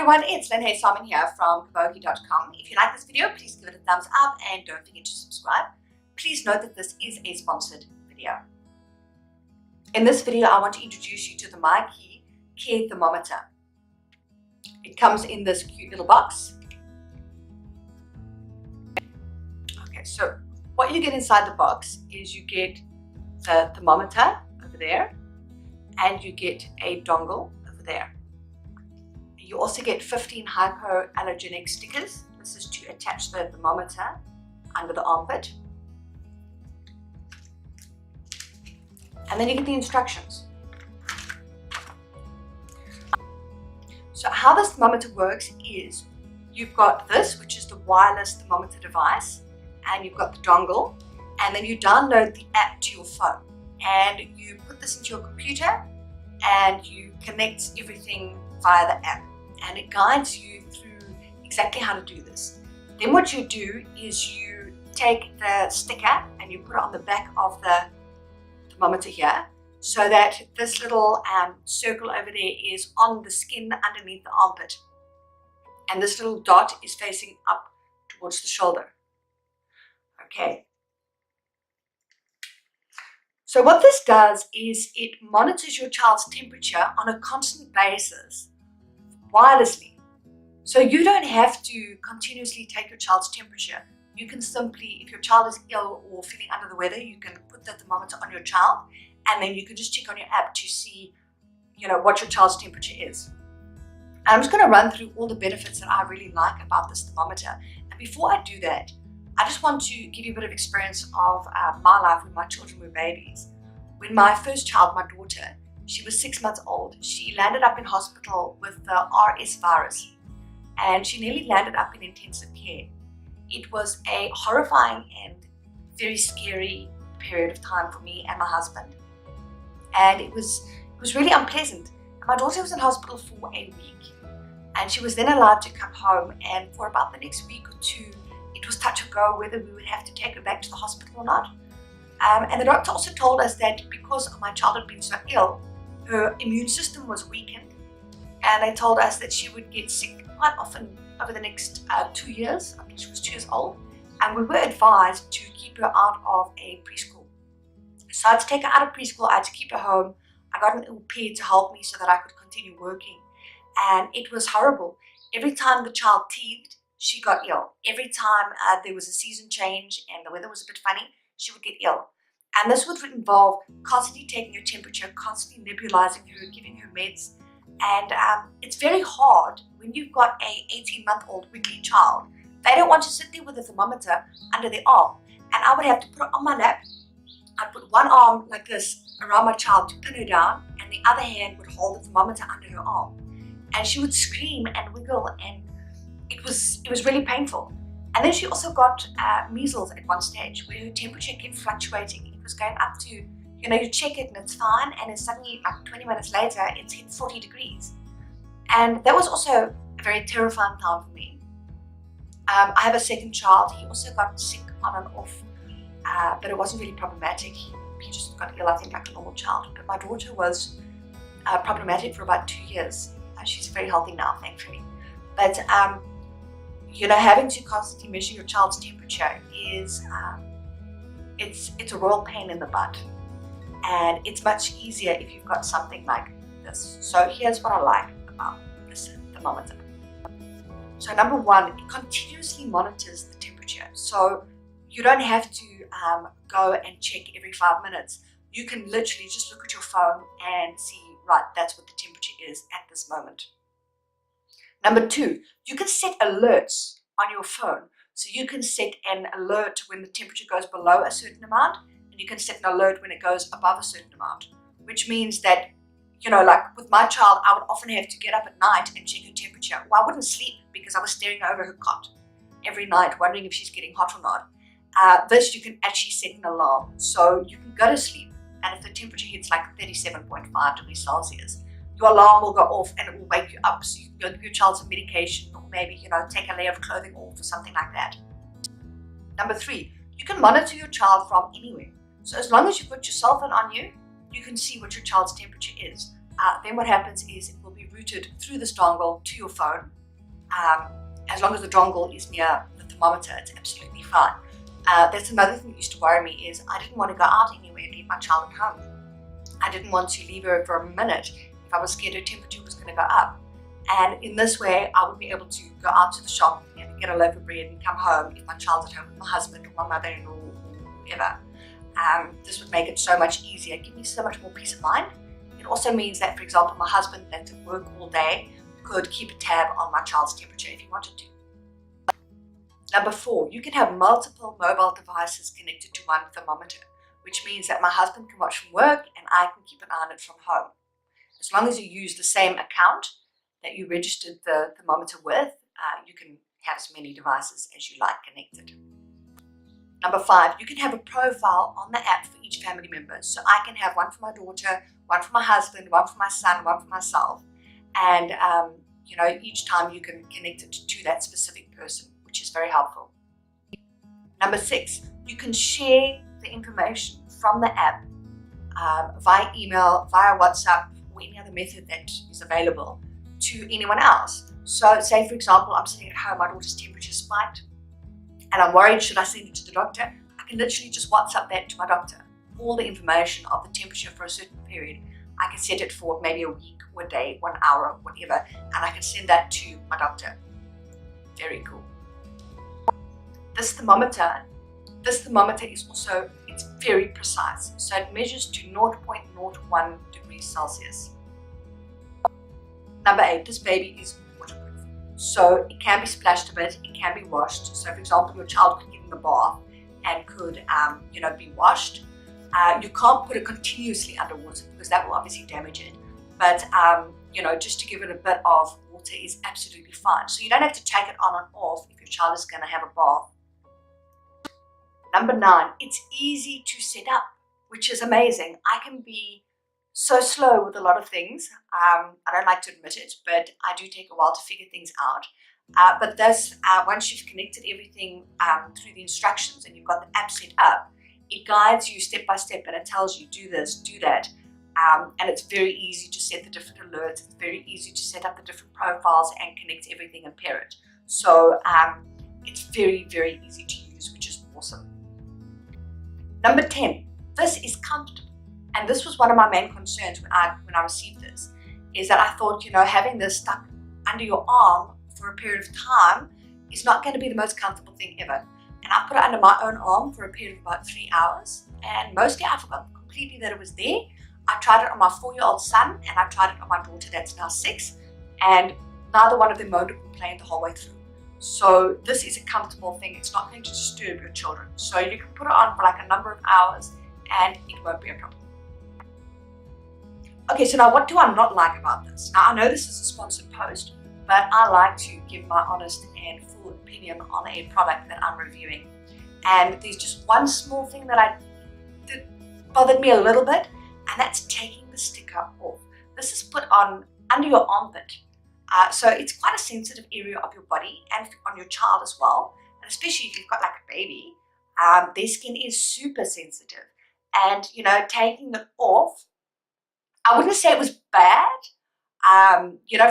everyone, it's Lynne Huysamen here from Hypoallergenic.com. If you like this video, please give it a thumbs up and don't forget to subscribe. Please note that this is a sponsored video. In this video, I want to introduce you to the MyKi Care Thermometer. It comes in this cute little box. Okay, so what you get inside the box is you get the thermometer over there and you get a dongle over there. You also get 15 hypoallergenic stickers. This is to attach the thermometer under the armpit. And then you get the instructions. So how this thermometer works is you've got this, which is the wireless thermometer device, and you've got the dongle, and then you download the app to your phone. And you put this into your computer and you connect everything via the app. And it guides you through exactly how to do this. Then what you do is you take the sticker and you put it on the back of the thermometer here, so that this little circle over there is on the skin underneath the armpit, and this little dot is facing up towards the shoulder. Okay. So what this does is it monitors your child's temperature on a constant basis wirelessly. So you don't have to continuously take your child's temperature. You can simply, if your child is ill or feeling under the weather, you can put the thermometer on your child and then you can just check on your app to see, what your child's temperature is. I'm just going to run through all the benefits that I really like about this thermometer. And before I do that, I just want to give you a bit of experience of my life when my children were babies. When my first child, my daughter, she was 6 months old. She landed up in hospital with the RS virus and she nearly landed up in intensive care. It was a horrifying and very scary period of time for me and my husband. And it was really unpleasant. My daughter was in hospital for a week and she was then allowed to come home, and for about the next week or two, it was touch and go whether we would have to take her back to the hospital or not. And the doctor also told us that because my child had been so ill, her immune system was weakened, and they told us that she would get sick quite often over the next 2 years until she was 2 years old, and we were advised to keep her out of a preschool. So I had to take her out of preschool, I had to keep her home. I got an au pair to help me so that I could continue working, and it was horrible. Every time the child teethed, she got ill. Every time there was a season change and the weather was a bit funny, she would get ill. And this would involve constantly taking her temperature, constantly nebulizing her, giving her meds. And it's very hard when you've got a 18-month-old weakly child. They don't want to sit there with a thermometer under their arm. And I would have to put it on my lap. I'd put one arm like this around my child to pin her down, and the other hand would hold the thermometer under her arm. And she would scream and wiggle, and it was really painful. And then she also got measles at one stage, where her temperature kept fluctuating. It was going up to, you check it and it's fine, and then suddenly, like 20 minutes later, it's hit 40 degrees. And that was also a very terrifying time for me. I have a second child. He also got sick on and off, but it wasn't really problematic. He just got ill, I think, like a normal child. But my daughter was problematic for about 2 years. She's very healthy now, thankfully. But having to constantly measure your child's temperature is it's a royal pain in the butt, and it's much easier if you've got something like this. So here's what I like about this thermometer. So number one, it continuously monitors the temperature, so you don't have to go and check every 5 minutes. You can literally just look at your phone and see, right, that's what the temperature is at this moment. Number two, you can set alerts on your phone. So you can set an alert when the temperature goes below a certain amount, and you can set an alert when it goes above a certain amount, which means that, like with my child, I would often have to get up at night and check her temperature. Well, I wouldn't sleep because I was staring over her cot every night, wondering if she's getting hot or not. This, you can actually set an alarm. So you can go to sleep, and if the temperature hits like 37.5 degrees Celsius, your alarm will go off and it will wake you up, so you can go give your child some medication, or maybe, take a layer of clothing off or something like that. Number three, you can monitor your child from anywhere. So as long as you put your cell phone on you, you can see what your child's temperature is. Then what happens is it will be routed through this dongle to your phone, as long as the dongle is near the thermometer, it's absolutely fine. That's another thing that used to worry me, is I didn't want to go out anywhere and leave my child at home. I didn't want to leave her for a minute if I was scared her temperature was going to go up. And in this way, I would be able to go out to the shop and get a loaf of bread and come home if my child's at home with my husband or my mother-in-law or whoever. This would make it so much easier, give me so much more peace of mind. It also means that, for example, my husband that's at work all day could keep a tab on my child's temperature if he wanted to. Number 4, you can have multiple mobile devices connected to one thermometer, which means that my husband can watch from work and I can keep an eye on it from home. As long as you use the same account that you registered the thermometer with, you can have as many devices as you like connected. Number 5, you can have a profile on the app for each family member. So I can have one for my daughter, one for my husband, one for my son, one for myself. And each time you can connect it to that specific person, which is very helpful. Number 6, you can share the information from the app via email, via WhatsApp, or any other method that is available to anyone else. So say, for example, I'm sitting at home, my daughter's temperature spiked, and I'm worried, should I send it to the doctor? I can literally just WhatsApp that to my doctor. All the information of the temperature for a certain period. I can set it for maybe a week or a day, 1 hour, whatever, and I can send that to my doctor. Very cool. This thermometer is also, it's very precise. So it measures to 0.01 degrees Celsius. Number 8, this baby is waterproof. So it can be splashed a bit, it can be washed. So for example, your child could get in the bath and could be washed. You can't put it continuously underwater because that will obviously damage it. But just to give it a bit of water is absolutely fine. So you don't have to take it on and off if your child is going to have a bath. Number 9, it's easy to set up, which is amazing. I can be so slow with a lot of things. I don't like to admit it, but I do take a while to figure things out. But this, once you've connected everything through the instructions and you've got the app set up, it guides you step by step and it tells you do this, do that. And it's very easy to set the different alerts. It's very easy to set up the different profiles and connect everything and pair it. So it's very, very easy to use, which is awesome. Number 10, this is comfortable. And this was one of my main concerns when I received this, is that I thought, having this stuck under your arm for a period of time is not going to be the most comfortable thing ever. And I put it under my own arm for a period of about 3 hours. And mostly I forgot completely that it was there. I tried it on my 4-year-old son and I tried it on my daughter that's now 6. And neither one of them moaned or complained the whole way through. So this is a comfortable thing. It's not going to disturb your children. So you can put it on for like a number of hours and it won't be a problem. Okay, so now what do I not like about this? Now I know this is a sponsored post, but I like to give my honest and full opinion on a product that I'm reviewing. And there's just one small thing that bothered me a little bit, and that's taking the sticker off. This is put on under your armpit. So it's quite a sensitive area of your body and on your child as well. And especially if you've got like a baby, their skin is super sensitive. And, taking it off, I wouldn't say it was bad.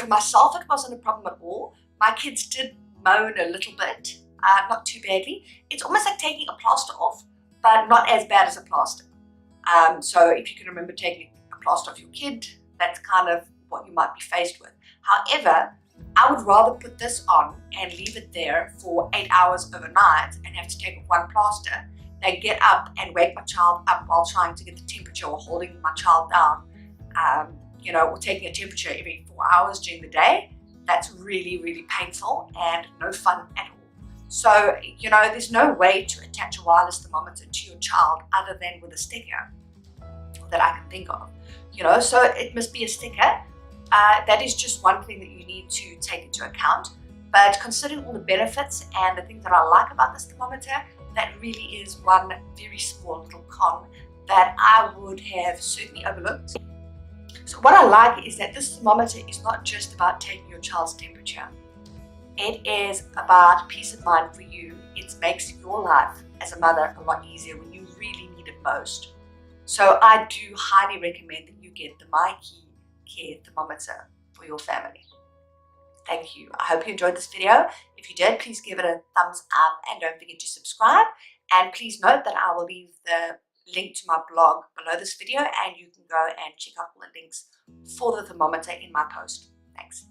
For myself, it wasn't a problem at all. My kids did moan a little bit, not too badly. It's almost like taking a plaster off, but not as bad as a plaster. So if you can remember taking a plaster off your kid, that's kind of what you might be faced with. However, I would rather put this on and leave it there for 8 hours overnight and have to take off one plaster than get up and wake my child up while trying to get the temperature or holding my child down, or taking a temperature every 4 hours during the day. That's really, really painful and no fun at all. So, there's no way to attach a wireless thermometer to your child other than with a sticker that I can think of. So it must be a sticker. That is just one thing that you need to take into account. But considering all the benefits and the things that I like about this thermometer, that really is one very small little con that I would have certainly overlooked. So what I like is that this thermometer is not just about taking your child's temperature. It is about peace of mind for you. It makes your life as a mother a lot easier when you really need it most. So I do highly recommend that you get the MyKi Care Thermometer for your family. Thank you. Thank you. I hope you enjoyed this video. If you did, please give it a thumbs up and don't forget to subscribe. And please note that I will leave the link to my blog below this video, and you can go and check out all the links for the thermometer in my post. Thanks.